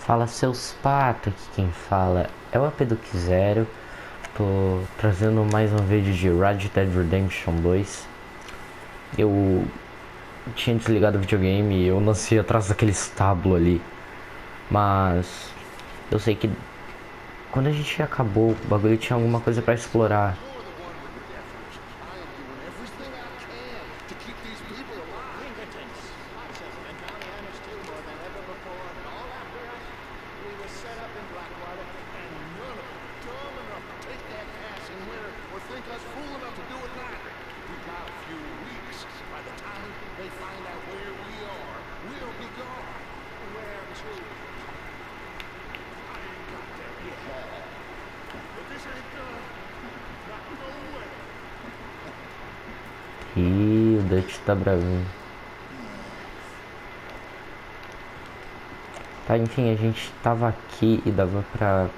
Fala seus patos, aqui quem fala é o AP do Zero. Tô trazendo mais um vídeo de Red Dead Redemption 2. Eu tinha desligado o videogame e eu nasci atrás daquele estábulo ali. Mas eu sei que quando a gente acabou o bagulho tinha alguma coisa pra explorar. E o Dutch tá bravinho. Tá, enfim, a gente tava aqui e dava pra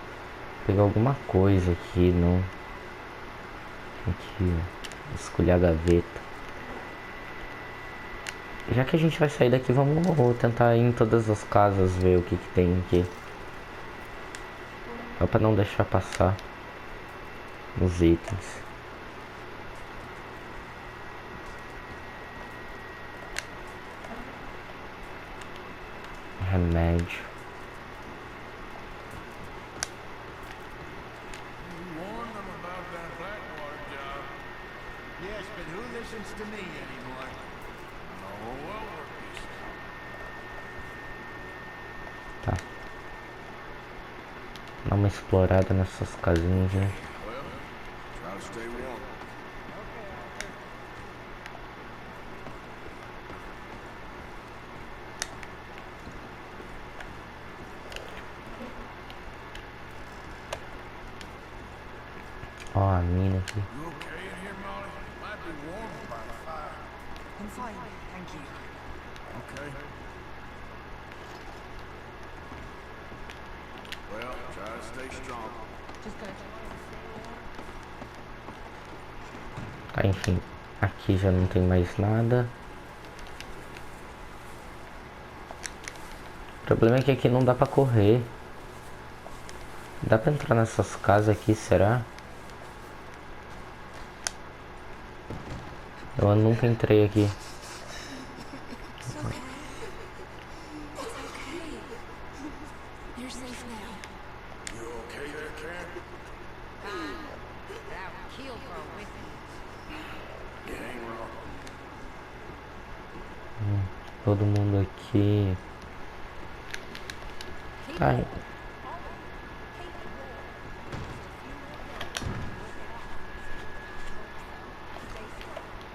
pegar alguma coisa aqui, não? Aqui, ó, escolher a gaveta. Já que a gente vai sair daqui, vamos tentar ir em todas as casas, ver o que tem aqui. Só pra não deixar passar os itens. Remédio. Tá. Dá uma explorada nessas casinhas, né? Ó, a mina aqui. I'm fine, thank you. Okay. Well, try to stay strong. Just gonna Tá, enfim. Aqui já não tem mais nada. O problema é que aqui não dá pra correr. Dá pra entrar nessas casas aqui, será? Eu nunca entrei aqui. It's okay. It's okay. You're safe now. You okay there, Karen? That would kill for a whiskey. You ain't wrong. Todo mundo aqui. Tá.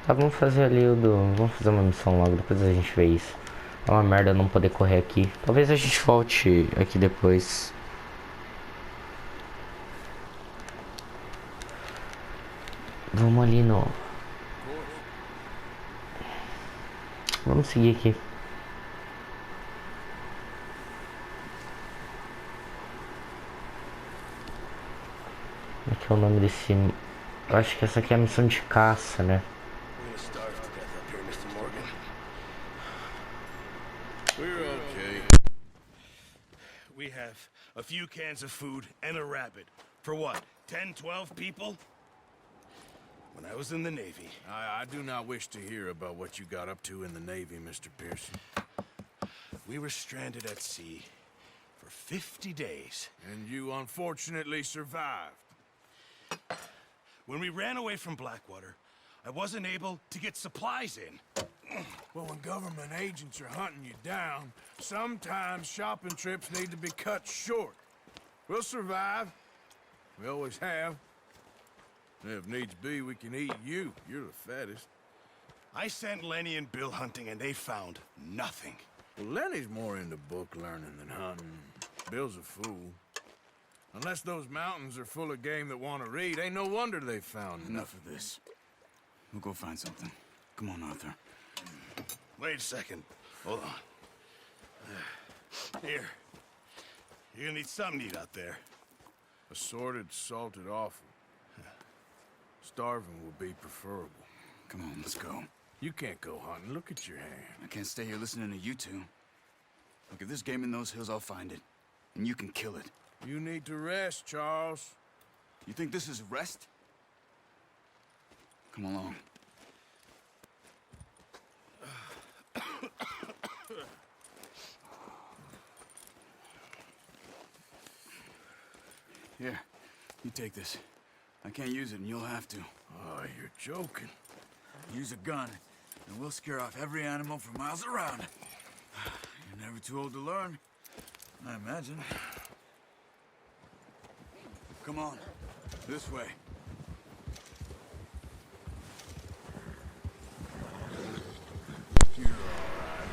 Tá, vamos fazer ali o do... Vamos fazer uma missão logo, depois a gente vê isso. É uma merda não poder correr aqui. Talvez a gente volte aqui depois. Vamos ali no... Vamos seguir aqui. Como é que é o nome desse... Eu acho que essa aqui é a missão de caça, né? We're gonna starve to death up here, Mr. Morgan. We're okay. We have a few cans of food and a rabbit. For what, 10, 12 people? When I was in the Navy... I do not wish to hear about what you got up to in the Navy, Mr. Pearson. We were stranded at sea for 50 days. And you unfortunately survived. When we ran away from Blackwater, I wasn't able to get supplies in. Well, when government agents are hunting you down, sometimes shopping trips need to be cut short. We'll survive. We always have. If needs be, we can eat you. You're the fattest. I sent Lenny and Bill hunting and they found nothing. Well, Lenny's more into book learning than hunting. Bill's a fool. Unless those mountains are full of game that want to read, ain't no wonder they found Enough of this. We'll go find something. Come on, Arthur. Wait a second. Hold on. Here. You're gonna need something to eat out there. Assorted, salted offal. Starving will be preferable. Come on, let's go. You can't go hunting. Look at your hand. I can't stay here listening to you two. Look, if there's game in those hills, I'll find it. and you can kill it. You need to rest, Charles. You think this is rest? Come along. Here, you take this. I can't use it, and you'll have to. Oh, you're joking. Use a gun, and we'll scare off every animal for miles around. You're never too old to learn, I imagine. Come on, this way.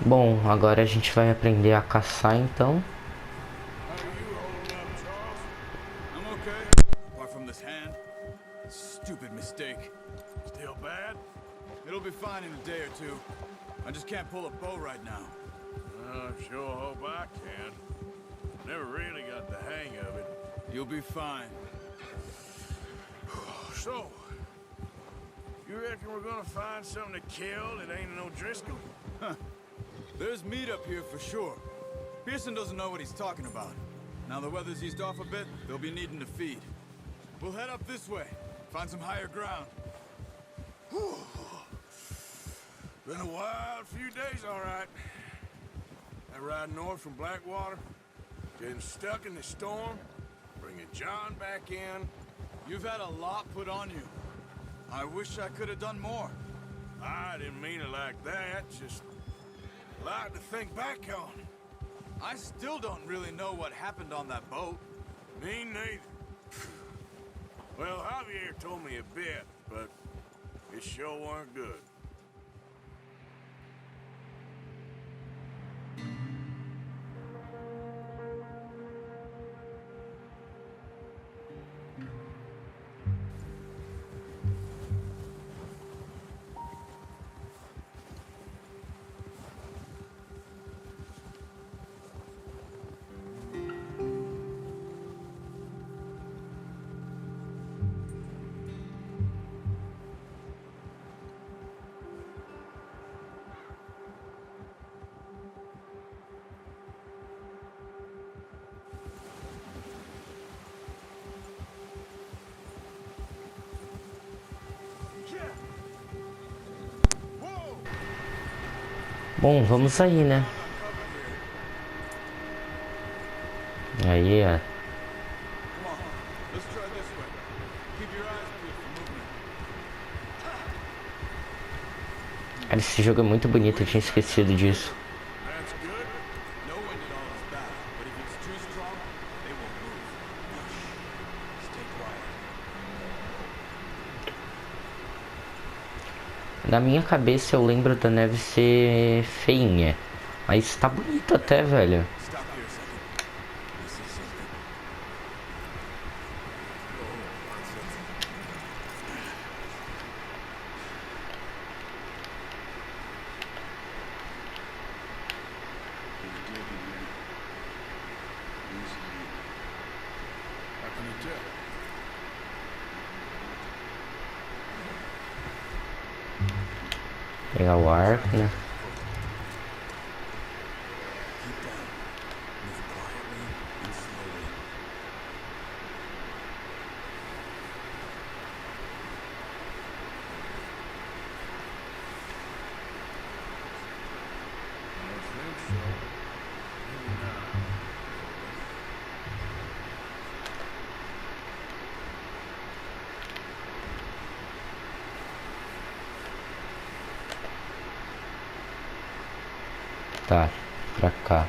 Bom, agora a gente vai aprender a caçar então. I'm okay. Apart from this hand. Stupid mistake. Still bad? It'll be fine in a day or two. I just can't pull a bow right now. I sure hope I can. Never really got the hang of it. You'll be fine. So, you reckon we're gonna find something to kill that ain't no Driscoll? There's meat up here for sure. Pearson doesn't know what he's talking about. Now the weather's eased off a bit, they'll be needing to feed. We'll head up this way, find some higher ground. Been a wild few days, all right. That ride north from Blackwater, getting stuck in the storm, bringing John back in. You've had a lot put on you. I wish I could have done more. I didn't mean it like that, just a lot to think back on. I still don't really know what happened on that boat. Me neither. Well, Javier told me a bit, but it sure weren't good. Bom, vamos aí, né? Aí, ó. Come on, let's try this way. Keep your eyes peeled for movement. Cara, esse jogo é muito bonito, eu tinha esquecido disso. That's good. No wind at all is bad, but if it's too strong, they won't move. Now, shh. Stay quiet. Na minha cabeça eu lembro da neve ser feinha. Mas tá bonito até, velho. Stop here a second. I see something. How can you tell? Pegar o arco, né? Keep down. Move quietly and slowly. I don't think so. Maybe not. Tá, pra cá.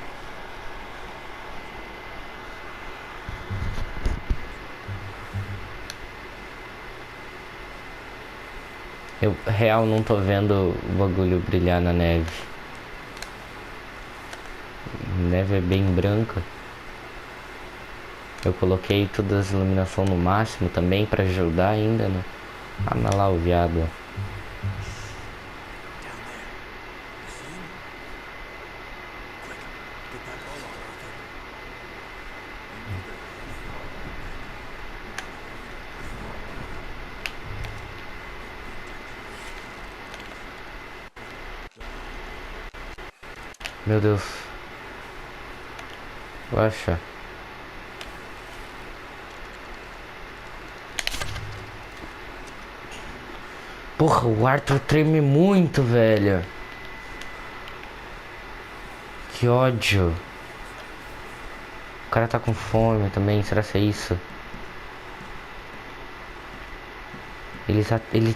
Eu real não tô vendo o bagulho brilhar na neve. A neve é bem branca. Eu coloquei todas as iluminação no máximo também pra ajudar ainda, né? Ah, mas lá o viado, ó. Meu Deus. Poxa. Porra, o Arthur treme muito, velho. Que ódio. O cara tá com fome também, será que é isso? Ele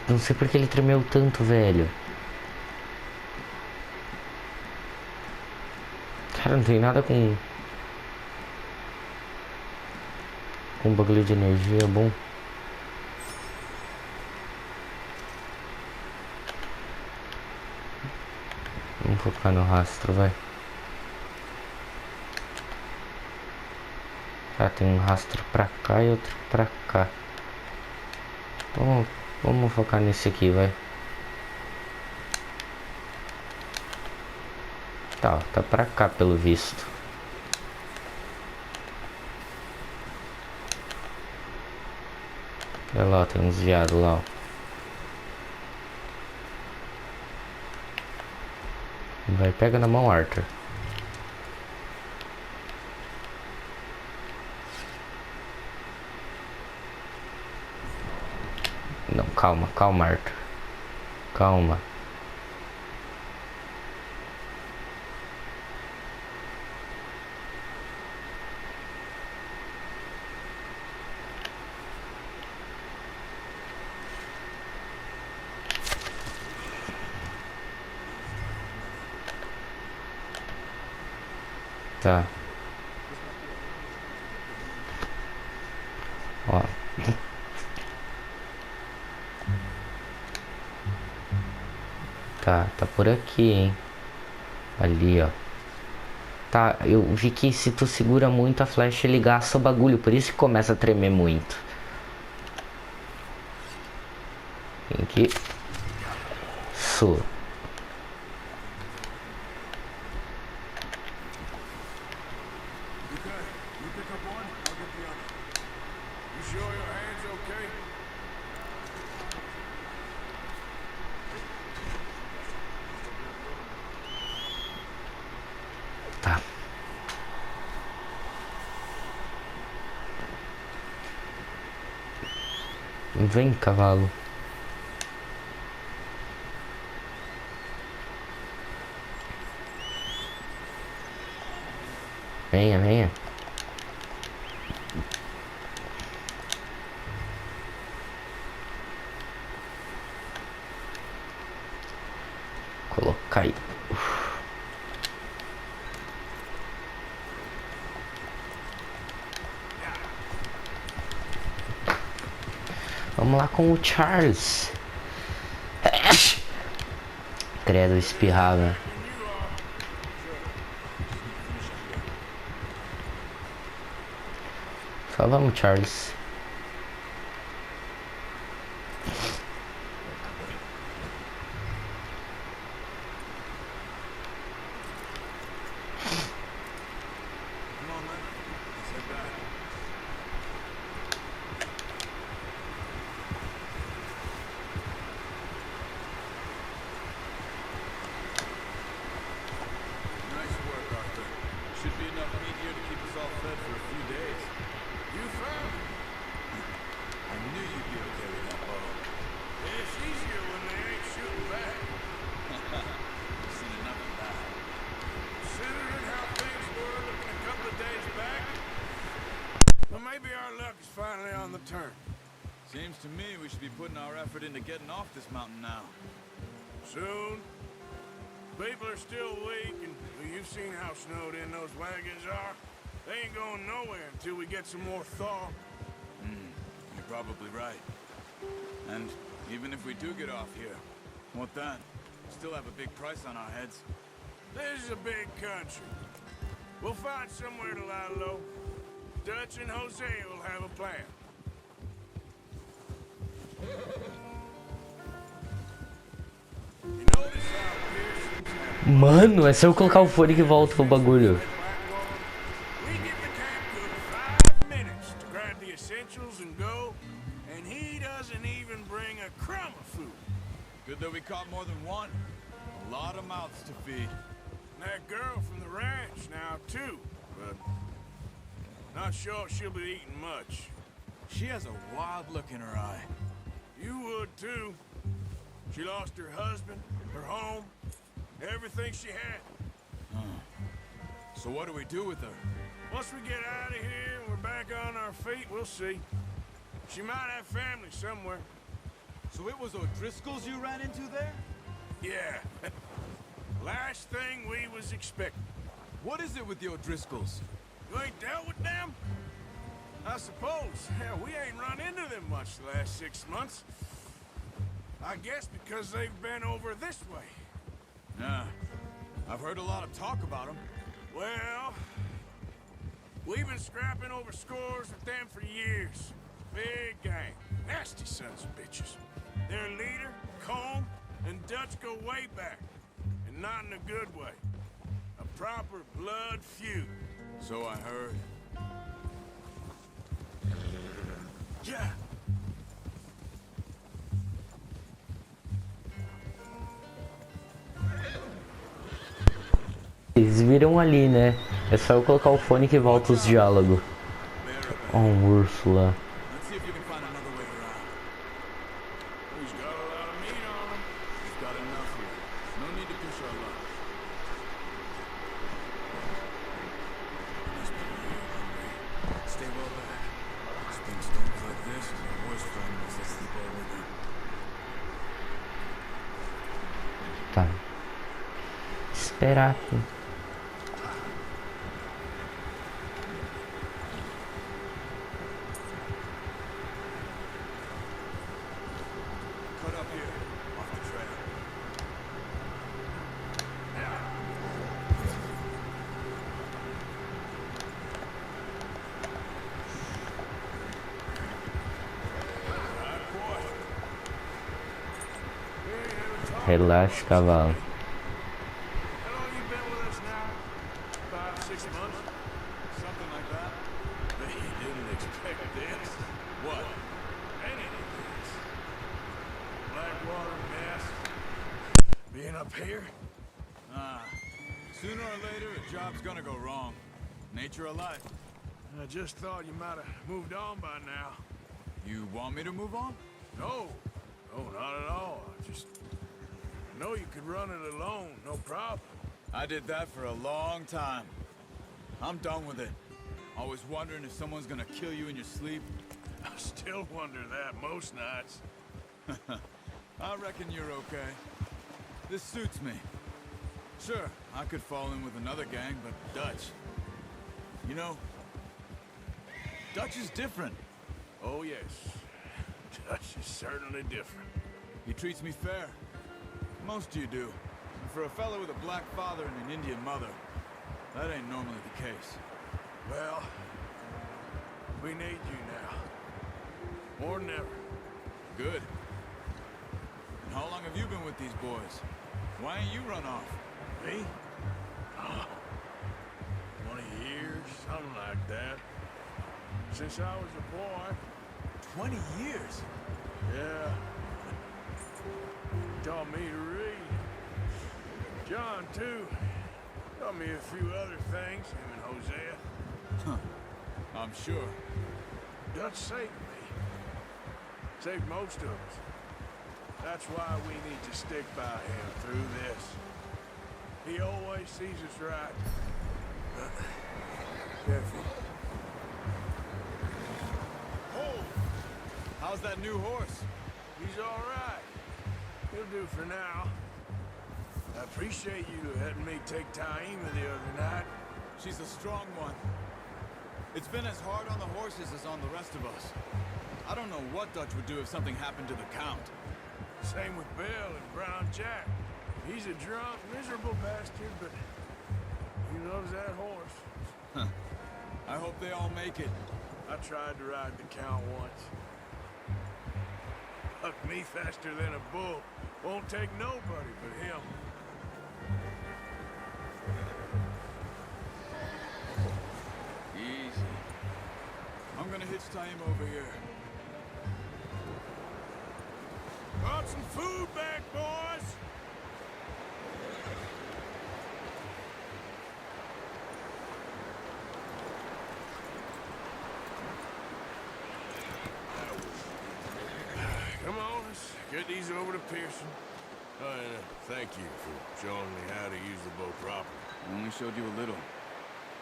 não sei porque ele tremeu tanto, velho. Cara, não tem nada com bagulho de energia bom. Vamos focar no rastro, vai. Tá, tem um rastro pra cá e outro pra cá. Vamos focar nesse aqui, vai. Tá pra cá pelo visto. Olha lá, tem uns viados lá, ó. Vai, pega na mão, Arthur. Não, calma, Arthur. Calma. Tá. Ó. Tá por aqui, hein. Ali, ó. Tá, eu vi que se tu segura muito a flecha ele gasta o bagulho, por isso que começa a tremer muito. Tem que... Sua. Tá. Vem, cavalo. Venha. Colocar aí. Vamos lá com o Charles. Credo, espirrava. Só vamos, Charles. Should be enough meat here to keep us all fed for a few days. You found it. I knew you'd be okay with that bow. It's easier when they ain't shooting back. I've seen enough of that. Considering how things were looking a couple of days back, well, maybe our luck is finally on the turn. Seems to me we should be putting our effort into getting off this mountain now. Soon. People are still weak, and well, you've seen how snowed in those wagons are. They ain't going nowhere until we get some more thaw. You're probably right. And even if we do get off here, what then? We still have a big price on our heads. This is a big country. We'll find somewhere to lie low. Dutch and Jose will have a plan. You notice how Pearson's had Mano, é só eu colocar o fone que volta o bagulho. we give the camp cook 5 minutes to grab the essentials and go, and he doesn't even bring a crumb of food. Good that we caught more than one. A lot of mouths to feed. And that girl from the ranch now too, but not sure she'll be eating much. She has a wild look in her eye. You would too. She lost her husband, her home, everything she had. So what do we do with her? Once we get out of here and we're back on our feet, we'll see. She might have family somewhere. So it was O'Driscoll's you ran into there? Yeah. Last thing we was expecting. What is it with the O'Driscolls? You ain't dealt with them? I suppose. Hell, we ain't run into them much the last 6 months. I guess because they've been over this way. Yeah. I've heard a lot of talk about them. Well, we've been scrapping over scores with them for years. Big gang. Nasty sons of bitches. Their leader, Combe, and Dutch go way back. And not in a good way. A proper blood feud. So I heard. Yeah. Vocês viram ali, né? É só eu colocar o fone que volta os diálogos. Ó, um urso lá. Let's see if you can find another way around. He's got a lot of meat on him. We've got enough here. No need to push our luck. Must be real hungry. Stay well back. Spring storms like this is the worst fun unless I sleep all with you. Tá. Esperar aqui. Cut up here, off the trail. How Relaxe, cavalo. long you been with us now? 5, 6 months? Something like that. They didn't expect this. What? Any of this. Blackwater mess. Being up here? Sooner or later, a job's gonna go wrong. Nature of life. I just thought you might have moved on by now. You want me to move on? No. No, not at all. I just know you could run it alone, no problem. I did that for a long time. I'm done with it. Always wondering if someone's gonna kill you in your sleep. I still wonder that most nights. I reckon you're okay. This suits me. Sure, I could fall in with another gang, but Dutch. You know, Dutch is different. Oh, yes. Dutch is certainly different. He treats me fair. Most of you do. And for a fellow with a black father and an Indian mother, that ain't normally the case. Well, we need you now. More than ever. Good. And how long have you been with these boys? Why ain't you run off? Me? Oh, 20 years, something like that. Since I was a boy. 20 years? Yeah. Taught me to read. John, too. Taught me a few other things, him and Hosea. Huh. I'm sure. Dutch saved me. Saved most of us. That's why we need to stick by him through this. He always sees us right. Careful. Oh! How's that new horse? He's all right. He'll do for now. I appreciate you letting me take Taima the other night. She's a strong one. It's been as hard on the horses as on the rest of us. I don't know what Dutch would do if something happened to the Count. Same with Bill and Brown Jack. He's a drunk, miserable bastard, but he loves that horse. Huh. I hope they all make it. I tried to ride the Count once. Hucked me faster than a bull. Won't take nobody but him. Easy. I'm gonna hitch tie him over here. Brought some food back, boys! Come on, let's Get these over to Pearson. Oh, and thank you for showing me how to use the bow properly. I only showed you a little.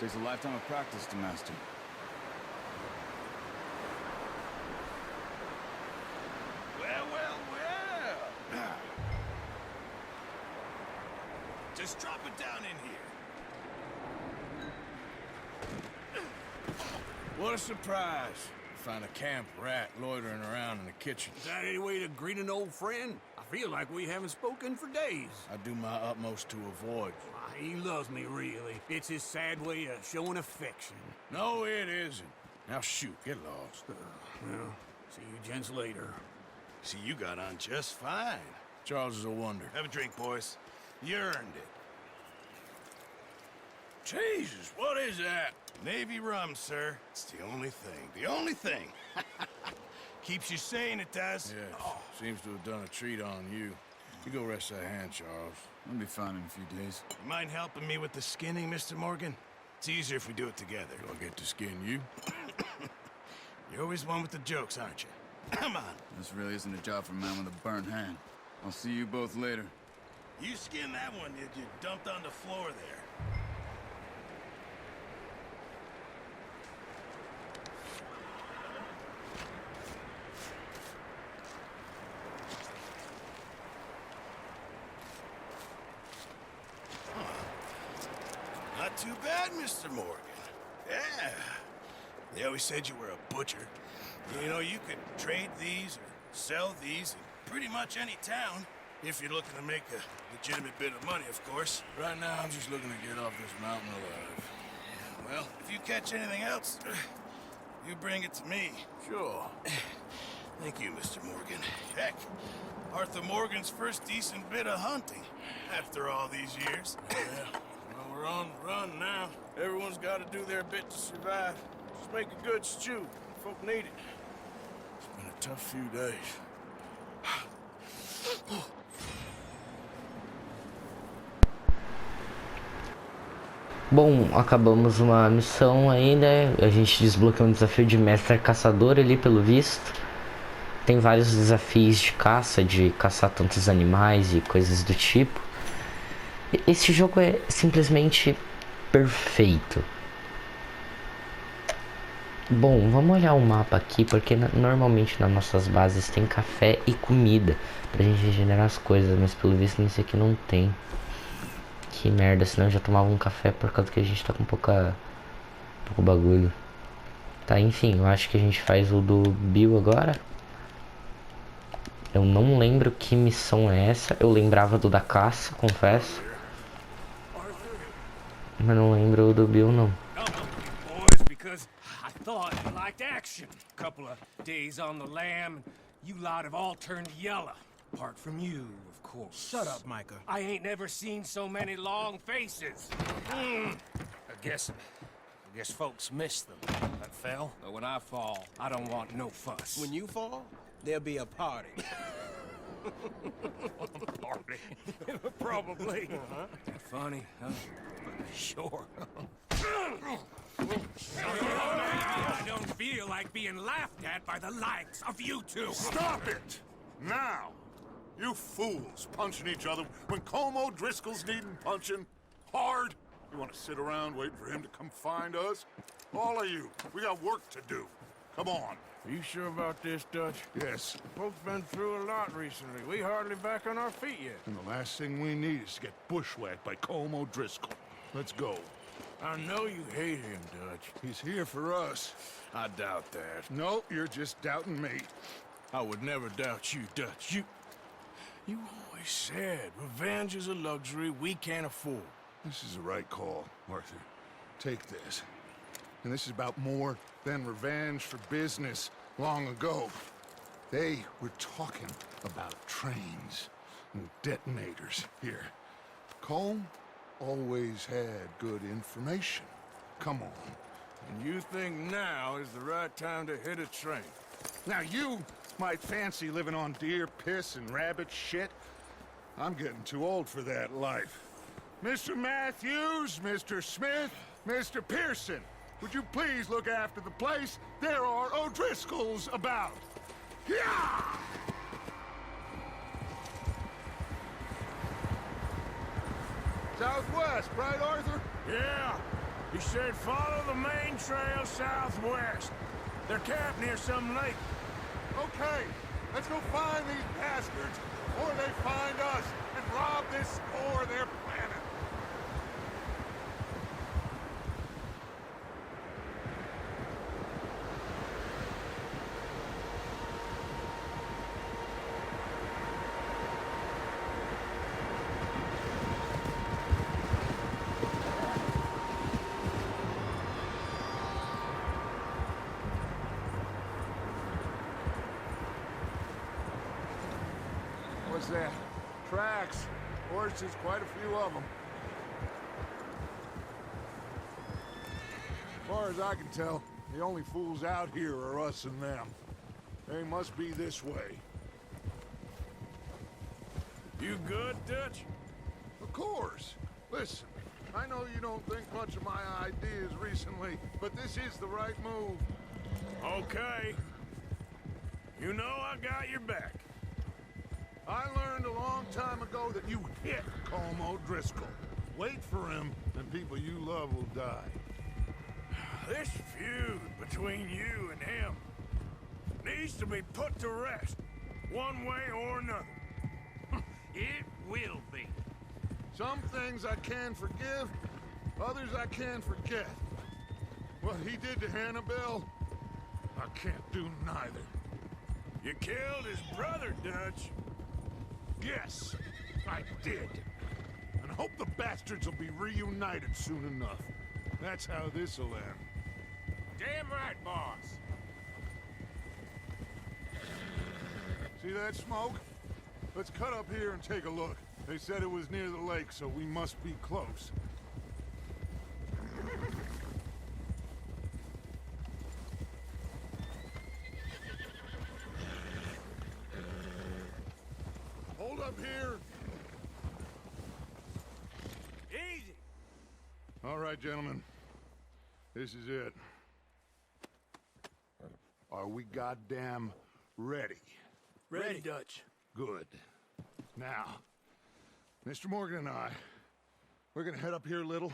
Takes a lifetime of practice to master. Well. Just drop it down in here. What a surprise. Find a camp rat loitering around in the kitchen. Is that any way to greet an old friend? I feel like we haven't spoken for days. I do my utmost to avoid you. He loves me, really. It's his sad way of showing affection. No, it isn't. Now shoot, get lost. Well, see you gents later. See, you got on just fine. Charles is a wonder. Have a drink, boys. You earned it. Jesus, what is that? Navy rum, sir. It's the only thing. The only thing. Keeps you sane, it does. Yes, seems to have done a treat on you. You go rest that hand, Charles. I'll be fine in a few days. You mind helping me with the skinning, Mr. Morgan? It's easier if we do it together. Do I get to skin you? You're always one with the jokes, aren't you? Come on. This really isn't a job for a man with a burnt hand. I'll see you both later. You skinned that one, did you? Dumped on the floor there. Not too bad, Mr. Morgan. Yeah. They always said you were a butcher. You know, you could trade these or sell these in pretty much any town. If you're looking to make a legitimate bit of money, of course. Right now, I'm just looking to get off this mountain alive. Well, if you catch anything else, you bring it to me. Sure. Thank you, Mr. Morgan. Heck, Arthur Morgan's first decent bit of hunting after all these years. Yeah. Well, we're on the run now. Everyone's got to do their bit to survive. Just make a good stew. Folk need it. It's been a tough few days. Bom, acabamos uma missão aí, né? A gente desbloqueou um desafio de mestre caçador ali, pelo visto. Tem vários desafios de caça, de caçar tantos animais e coisas do tipo. Esse jogo é simplesmente perfeito. Bom, vamos olhar o mapa aqui, porque normalmente nas nossas bases tem café e comida pra gente regenerar as coisas, mas pelo visto nesse aqui não tem. Que merda, senão eu já tomava um café por causa que a gente tá com pouco bagulho. Tá, enfim, eu acho que a gente faz o do Bill agora. Eu não lembro que missão é essa. Eu lembrava do da caça, confesso. Mas não lembro do Bill, não. Boys, because I thought you liked action. Couple of days on the lam, you lot have all turned yellow. Apart from you, of course. Shut up, Micah. I ain't never seen so many long faces. I guess folks miss them. That fell. But when I fall, I don't want no fuss. When you fall, there'll be a party. Party. Probably. Funny, huh? Sure. I don't feel like being laughed at by the likes of you two. Stop it! Now! You fools punching each other when Colm O'Driscoll's needing punching. Hard? You want to sit around waiting for him to come find us? All of you, we got work to do. Come on. Are you sure about this, Dutch? Yes. Folks been through a lot recently. We hardly back on our feet yet. And the last thing we need is to get bushwhacked by Colm O'Driscoll. Let's go. I know you hate him, Dutch. He's here for us. I doubt that. No, you're just doubting me. I would never doubt you, Dutch. You always said revenge is a luxury we can't afford. This is the right call, Arthur. Take this. And this is about more than revenge for business long ago. They were talking about trains and detonators here. Colm always had good information. Come on. And you think now is the right time to hit a train? Now you might fancy living on deer piss and rabbit shit. I'm getting too old for that life. Mr. Matthews, Mr. Smith, Mr. Pearson, would you please look after the place? There are O'Driscolls about. Yeah! Southwest, right, Arthur? Yeah. He said follow the main trail southwest. They're camped near some lake. Okay, let's go find these bastards before they find us and rob this store they're planning. What's that? Tracks. Horses, quite a few of them. As far as I can tell, the only fools out here are us and them. They must be this way. You good, Dutch? Of course. Listen, I know you don't think much of my ideas recently, but this is the right move. Okay. You know I got your back. I learned a long time ago that you hit Colm O'Driscoll. Wait for him, and people you love will die. This feud between you and him needs to be put to rest, one way or another. It will be. Some things I can forgive, others I can forget. What he did to Annabelle, I can't do neither. You killed his brother, Dutch. Yes, I did. And I hope the bastards will be reunited soon enough. That's how this'll end. Damn right, boss. See that smoke? Let's cut up here and take a look. They said it was near the lake, so we must be close. Hold up here. Easy. All right, gentlemen. This is it. Are we goddamn ready? Ready, Dutch. Good. Now, Mr. Morgan and I, we're gonna head up here a little,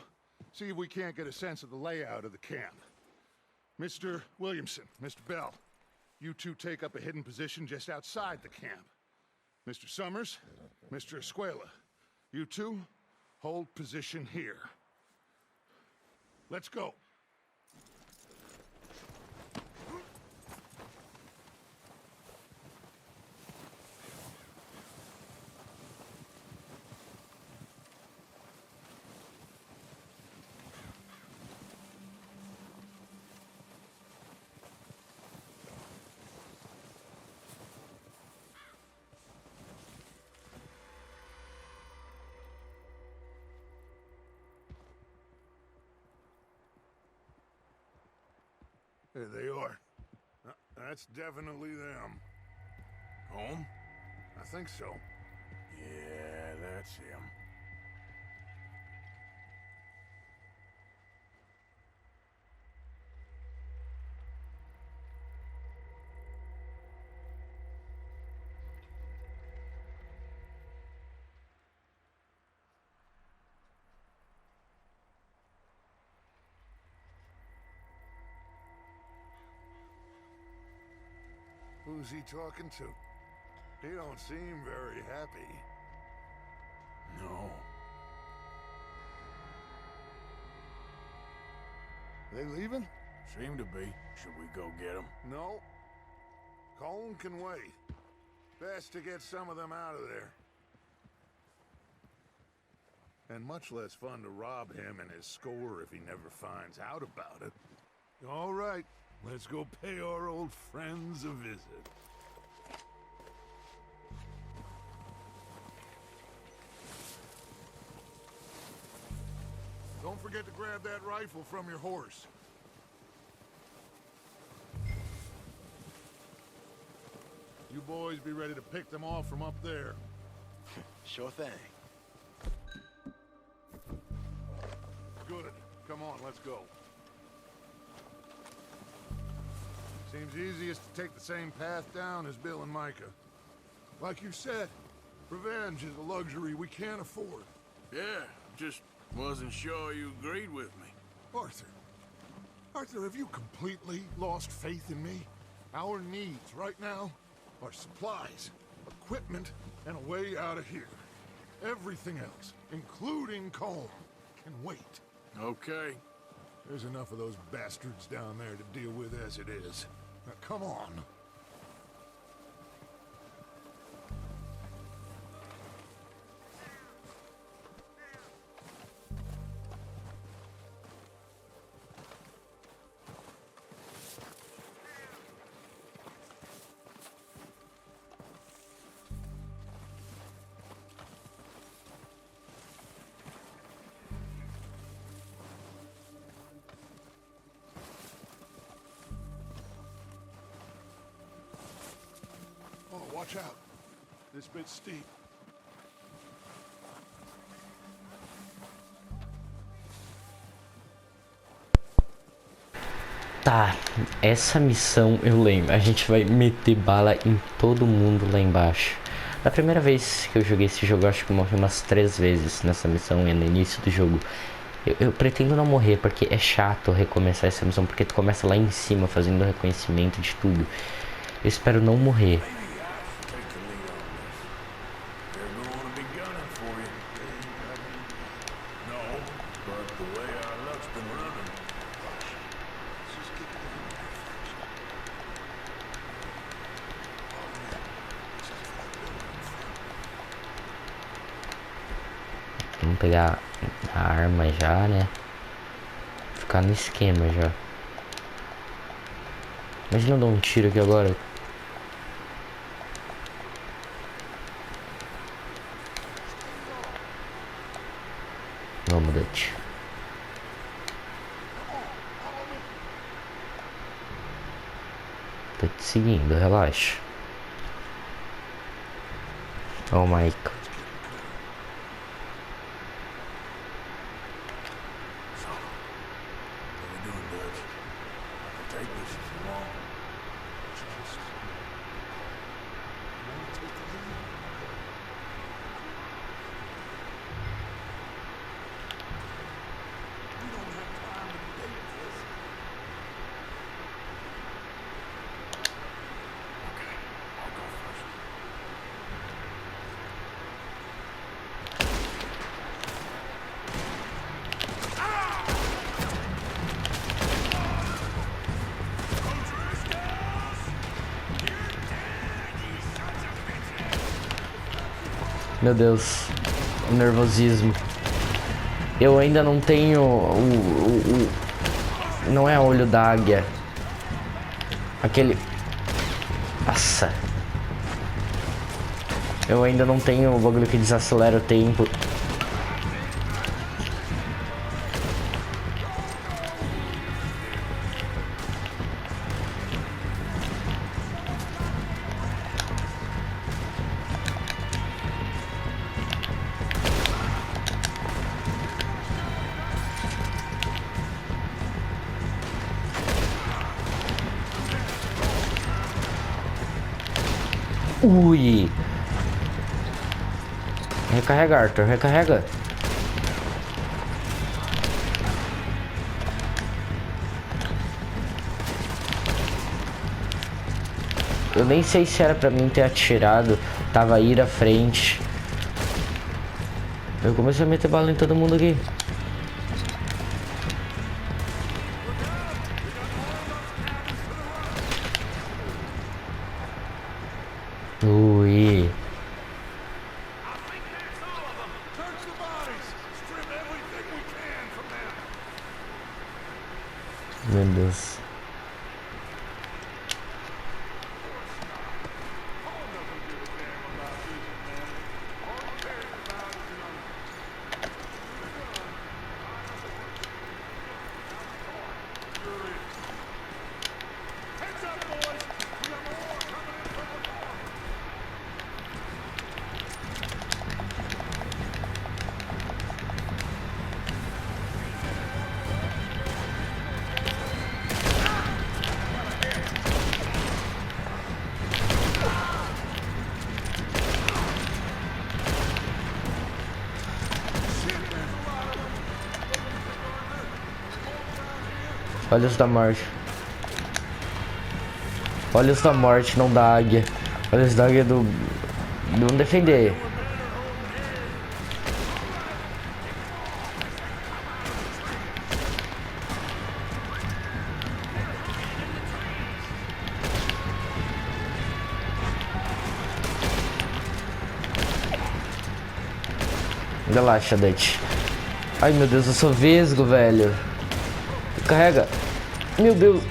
see if we can't get a sense of the layout of the camp. Mr. Williamson, Mr. Bell, you two take up a hidden position just outside the camp. Mr. Summers, Mr. Escuela, you two hold position here. Let's go. There they are. That's definitely them. Home? I think so. Yeah, that's him. Who's he talking to? He don't seem very happy. No. They leaving? Seem to be. Should we go get him? No. Colm can wait. Best to get some of them out of there. And much less fun to rob him and his score if he never finds out about it. All right, let's go pay our old friends a visit. Don't forget to grab that rifle from your horse. You boys be ready to pick them off from up there. Sure thing. Good. Come on, let's go. Seems easiest to take the same path down as Bill and Micah. Like you said, revenge is a luxury we can't afford. Yeah, Just wasn't sure you agreed with me. Arthur. Arthur, have you completely lost faith in me? Our needs right now are supplies, equipment, and a way out of here. Everything else, including Colm, can wait. Okay. There's enough of those bastards down there to deal with as it is. Now, come on. Oh, watch out. This bit's steep. Tá, essa missão eu lembro. A gente vai meter bala em todo mundo lá embaixo. Da primeira vez que eu joguei esse jogo, eu acho que eu morri umas 3 vezes nessa missão e no início do jogo. Eu pretendo não morrer, porque é chato recomeçar essa missão, porque tu começa lá em cima fazendo o reconhecimento de tudo. Eu espero não morrer. Vamos pegar a arma já, né? Ficar no esquema já. Imagina eu dar um tiro aqui agora. Vamos, Dutch. Tô te seguindo, relaxa. Oh, Mike. Meu Deus, o nervosismo. Eu ainda não tenho não é olho da águia. Aquele... Nossa. Eu ainda não tenho o bagulho que desacelera o tempo. Ui! Recarrega, Arthur, recarrega. Eu nem sei se era pra mim ter atirado. Tava aí à frente. Eu comecei a meter bala em todo mundo aqui. Ui. Meu Deus. Olhos da morte. Olhos da morte, não da águia. Olhos da águia do... Não defender. Relaxa, Dutch. Ai, meu Deus, eu sou vesgo, velho. Carrega. Meu Deus.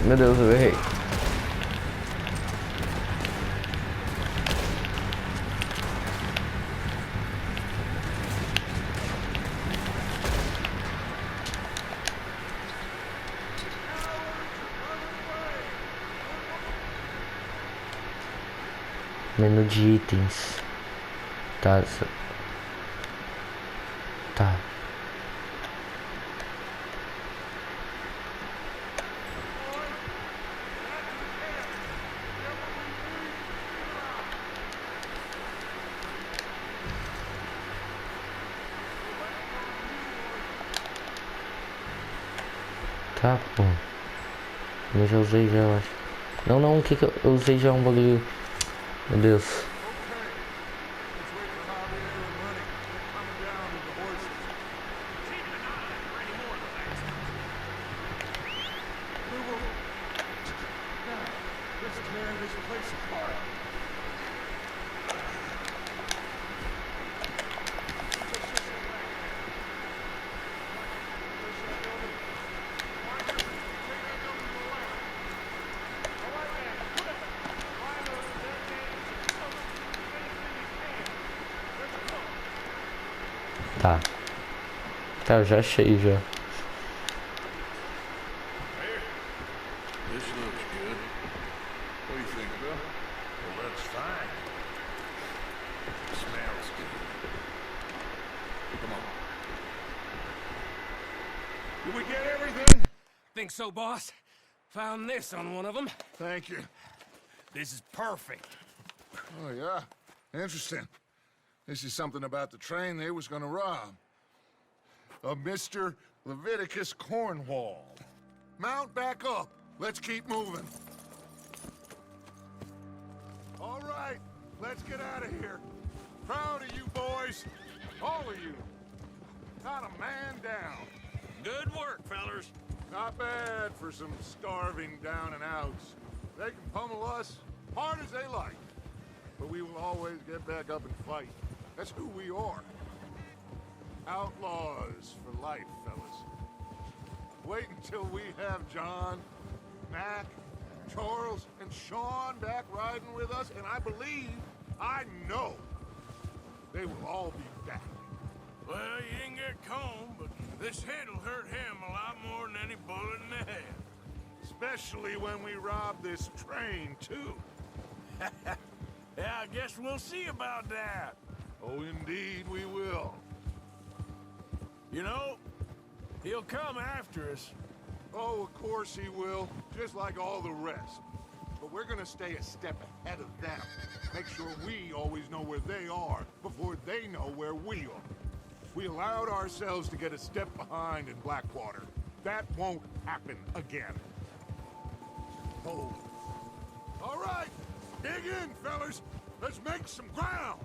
Meu Deus, eu errei. Menu de itens. Tá. Tá. Tá, pô. Eu já usei já, eu acho. Não, não, o que que eu usei já um bagulho. Meu Deus. Tá. Tá, eu já achei já. This looks good. What do you think, Bill? It looks fine. Smells good. Come on. Did we get everything? Think so, boss? Found this on one of them. Thank you. This is perfect. Oh, yeah? Interesting. This is something about the train they was gonna rob. A Mr. Leviticus Cornwall. Mount back up. Let's keep moving. All right, let's get out of here. Proud of you boys. All of you. Not a man down. Good work, fellers. Not bad for some starving down and outs. They can pummel us hard as they like. But we will always get back up and fight. That's who we are. Outlaws for life, fellas. Wait until we have John, Mac, Charles, and Sean back riding with us, and I believe, I know, they will all be back. Well, you didn't get Combe, but this hit'll hurt him a lot more than any bullet in the head. Especially when we rob this train, too. Yeah, I guess we'll see about that. Oh, indeed we will. You know, he'll come after us. Oh, of course he will, just like all the rest. But we're gonna stay a step ahead of them. Make sure we always know where they are before they know where we are. We allowed ourselves to get a step behind in Blackwater. That won't happen again. Oh. All right, dig in, fellas. Let's make some ground.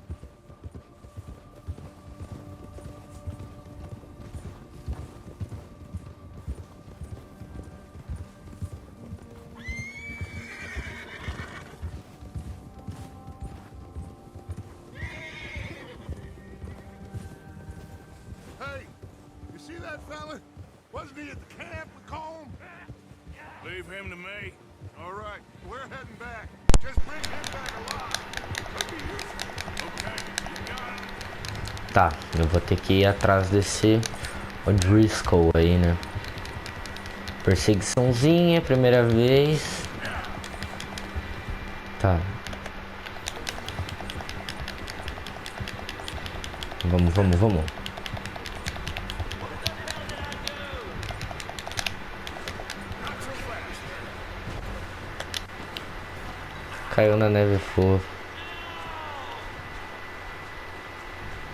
Hey, you see that fella? Wasn't he at the camp with Combe? Leave him to me. All right, we're heading back. Just bring him back alive. Could be useful. Okay, you got it. Tá, eu vou ter que ir atrás desse O'Driscoll aí, né? Perseguiçãozinha, primeira vez. Tá. Vamos, vamos, vamos. Caiu na neve fofa.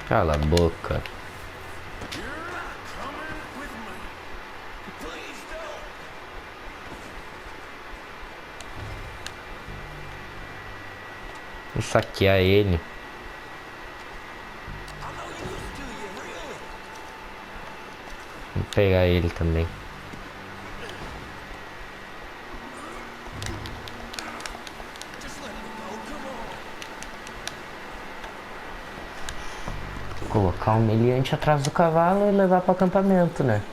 Cala a boca. Vou saquear ele. Vou pegar ele também. Colocar um meliante atrás do cavalo e levar para o acampamento, né?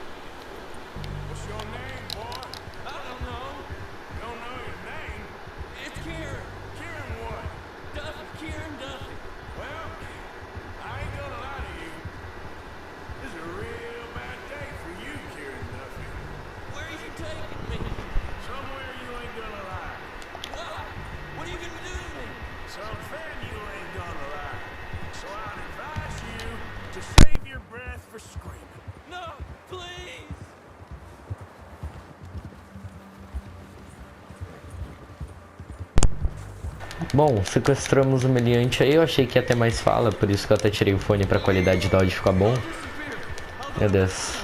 Bom, sequestramos o meliante aí, eu achei que ia ter mais fala, por isso que eu até tirei o fone pra qualidade do áudio ficar bom. Meu Deus.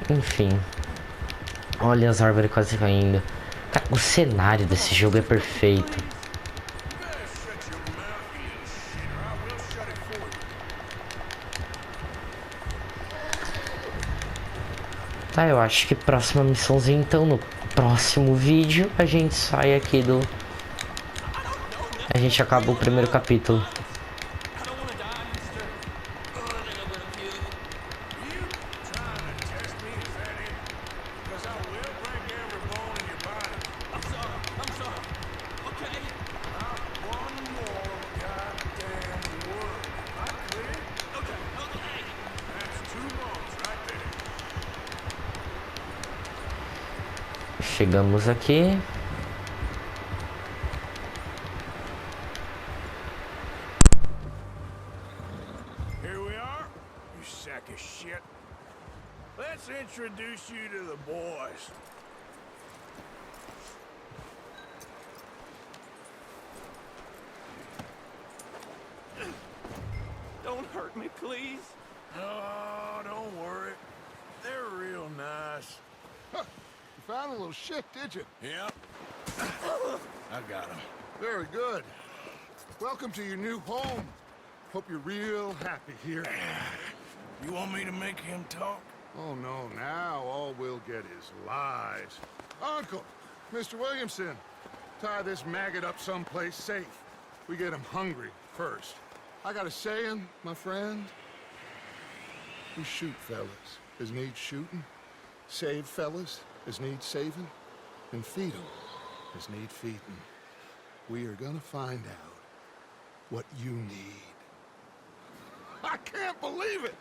Enfim. Olha as árvores quase caindo. Cara, o cenário desse jogo é perfeito. Tá, eu acho que próxima missãozinha, então, no próximo vídeo, a gente sai aqui do... A gente acaba o primeiro capítulo. Chegamos aqui. Here we are, you sack of shit. Let's introduce you to the boys. Don't hurt me, please. Oh, don't worry. They're real nice. Huh. You found a little shit, did you? Yep. I got him. Very good. Welcome to your new home. Hope you're real happy here. You want me to make him talk? Oh, no, now all we'll get is lies. Uncle, Mr. Williamson, tie this maggot up someplace safe. We get him hungry first. I got a saying, my friend. We shoot fellas as need shooting, save fellas as need saving, and feed them as need feeding. We are gonna find out what you need. I can't believe it!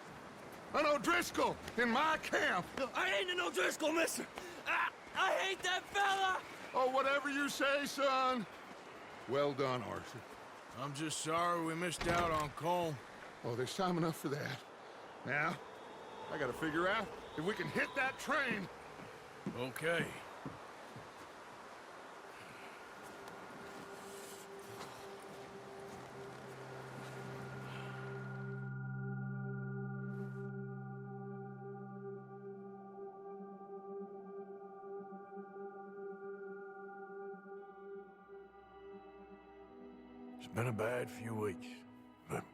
An O'Driscoll in my camp! I ain't an O'Driscoll, mister! I hate that fella! Oh, whatever you say, son. Well done, Arthur. I'm just sorry we missed out on Cole. Oh, there's time enough for that. Now, I gotta figure out if we can hit that train. Okay. It's been a bad few weeks, but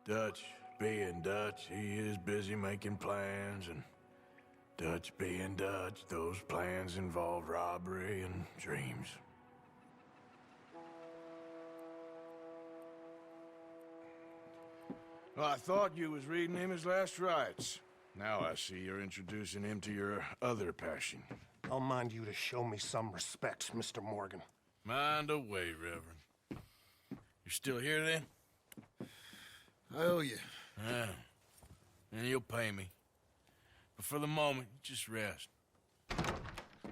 Dutch being Dutch, he is busy making plans, and Dutch being Dutch, those plans involve robbery and dreams. Well, I thought you was reading him his last rites. Now I see you're introducing him to your other passion. I'll mind you to show me some respect, Mr. Morgan. Mind away, Reverend. You're still here, then? I owe you. Yeah. And you'll pay me. But for the moment, just rest.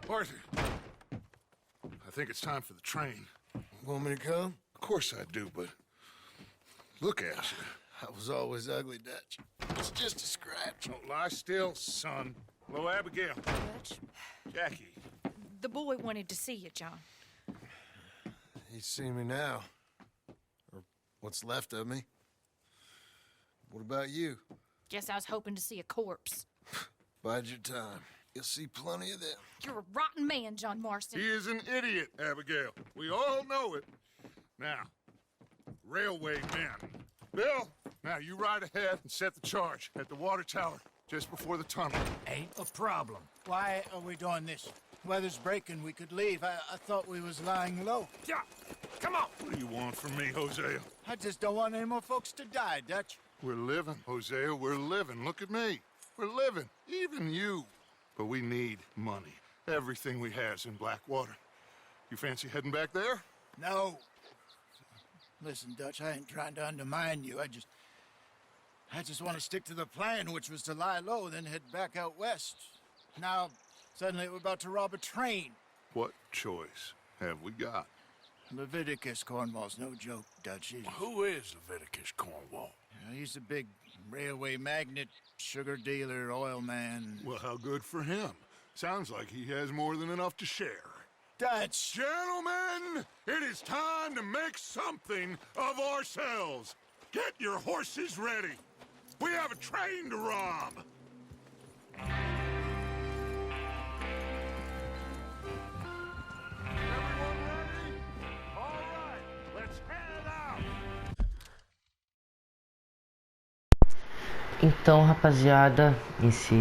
Arthur, I think it's time for the train. Want me to come? Of course I do, but look at you. I was always ugly, Dutch. It's just a scratch. Don't lie still, son. Hello, Abigail. Dutch, Jackie. The boy wanted to see you, John. He's seen me now. Or what's left of me. What about you? Guess I was hoping to see a corpse. Bide your time. You'll see plenty of them. You're a rotten man, John Marston. He is an idiot, Abigail. We all know it. Now, railway men. Bill, now you ride ahead and set the charge at the water tower just before the tunnel. Ain't a problem. Why are we doing this? Weather's breaking, we could leave. I thought we was lying low. Yeah, come on. What do you want from me, Hosea? I just don't want any more folks to die, Dutch. We're living, Hosea, we're living. Look at me. We're living, even you. But we need money. Everything we have's in Blackwater. You fancy heading back there? No. Listen, Dutch, I ain't trying to undermine you. I just want to stick to the plan, which was to lie low, then head back out west. Now, suddenly we're about to rob a train. What choice have we got? Leviticus Cornwall's no joke, Dutch. Who is Leviticus Cornwall? He's a big railway magnate, sugar dealer, oil man. Well, how good for him. Sounds like he has more than enough to share. Dutch! Gentlemen, it is time to make something of ourselves. Get your horses ready. We have a train to rob. Everyone ready? All right, let's head out. Então, rapaziada, esse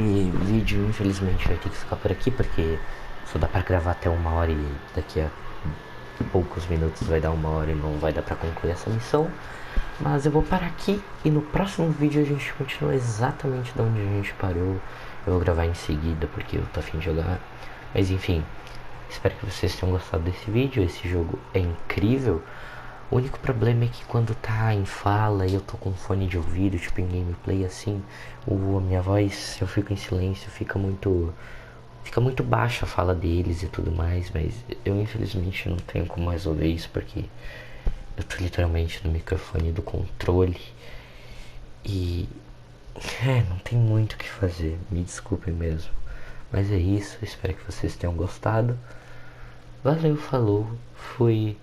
vídeo infelizmente vai ter que ficar por aqui, porque só dá pra gravar até 1 hora e daqui a poucos minutos vai dar 1 hora e não vai dar pra concluir essa missão. Mas eu vou parar aqui e no próximo vídeo a gente continua exatamente de onde a gente parou. Eu vou gravar em seguida porque eu tô a fim de jogar. Mas enfim, espero que vocês tenham gostado desse vídeo. Esse jogo é incrível. O único problema é que quando tá em fala e eu tô com fone de ouvido, tipo em gameplay assim, a minha voz, se eu fico em silêncio, fica muito baixa a fala deles e tudo mais. Mas eu infelizmente não tenho como resolver isso porque eu tô literalmente no microfone do controle e não tem muito o que fazer, me desculpem mesmo. Mas é isso, espero que vocês tenham gostado. Valeu, falou, fui.